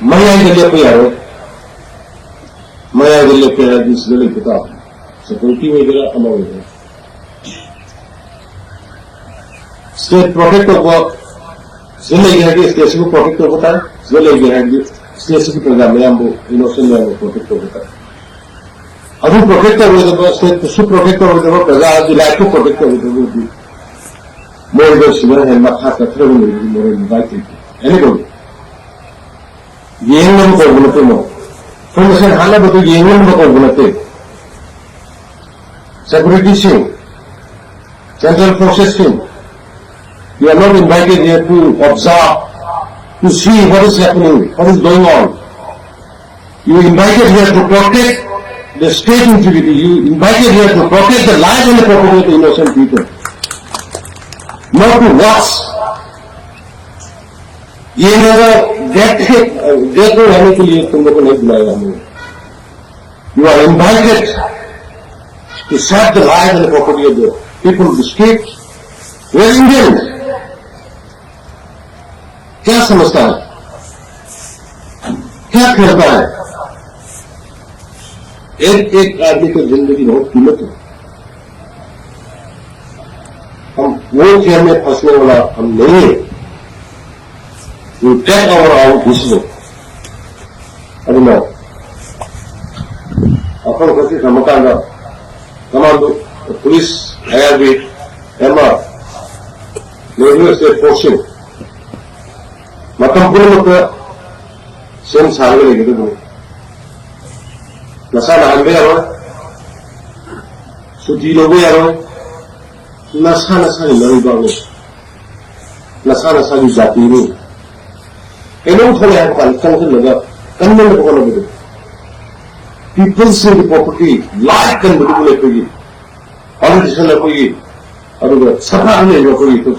ꯃꯌꯥꯏꯗ ꯂꯦꯞꯄ ꯌꯥꯔꯣꯏ ꯃꯌꯥꯏꯗ ꯂꯦꯞꯄ ꯍꯥꯏꯔꯗꯤ ꯁꯤꯗ ꯂꯩꯕ ꯇꯥꯕꯅꯤ ꯁꯦꯀ꯭ꯌꯨꯔꯤꯇꯤ ꯑꯣꯏꯒꯦꯔꯥ ꯑꯃ ꯑꯣꯏꯒꯦꯔꯥ state protect tꯧꯕ sida ꯂꯩꯒꯦ ꯍꯥꯏꯔꯗꯤ state-ꯁꯤꯕꯨ protect tꯧꯕ ꯇꯥꯏ sida ꯂꯩꯒꯦ ꯍꯥꯏꯔꯗꯤ state-ꯁꯤꯒꯤ ꯄ꯭ꯔꯖꯥ ꯃꯌꯥꯝꯕꯨ innocent ꯃꯌꯥꯝꯕꯨ protect ꯇꯧꯕ ꯇꯥꯏ ꯑꯗꯨ protect ꯇꯧꯔꯣꯏꯗꯕ state-ꯁꯨ protect ꯇꯧꯔꯣꯏꯗꯕ ꯄ꯭ꯔꯖꯥꯒꯤ life-ꯁꯨ protect ꯇꯧꯔꯣꯏꯗꯕꯗꯤ ꯃꯣꯏꯗ ꯁꯤꯗ ꯍꯦꯟꯅ ꯃꯈꯥ ꯆꯠꯊꯔꯒ ꯂꯩꯕꯗꯤ ꯃꯣꯏ invite ꯇꯧꯗꯦ anybody ꯌꯦꯡꯅꯕ ꯀꯧꯕ ꯅꯠꯇꯦ ꯃꯣꯏ ꯑꯩꯈꯣꯏ ꯃꯁꯦꯟ ꯍꯥꯠꯅꯕꯗꯨ ꯌꯦꯡꯅꯕ ꯀꯧꯕ ꯅꯠꯇꯦ security-sing central forces-sing you are not invited here to observe to see what is happening, what is going on. You invited here to protect the state integrity. You invited here to protect the lives and the property of the innocent people. Not to watch. ये मेरा get को रहने के लिए तुम लोगों को नहीं बुलाया हमें. You are invited to save the lives and the property of the people of the state. We are Indians. क्या समझता है क्या करता है एक एक आदमी की जिंदगी बहुत कीमत है हम वो खेल में फंसने वाला हम नहीं है We take our own decision. अभी मैं अपन किसी समकांगा commando police airbase MR railway state forcing मतम पुनः सेम सारे लेके तो नशा नांबे यारो सुधी लोगे यारो नशा की लड़ी बांगे नशा की जाति नहीं एलों थोड़े हैं पालतों से लगा कन्ने में पकड़ो बिल्कुल people से प्रॉपर्टी लाइफ कन बिल्कुल लेकोगी पॉलिटिशियन लेकोगी और वो सफा नहीं लेकोगी तो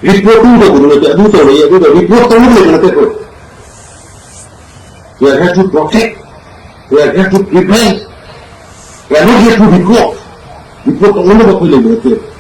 रिपोर्टिंग तो गुरु ने तो अभी तो नहीं अभी तो रिपोर्ट तो नहीं लेना तेरे We are here to protect. We are here to prevent. We are not here to report. Report only what we live with.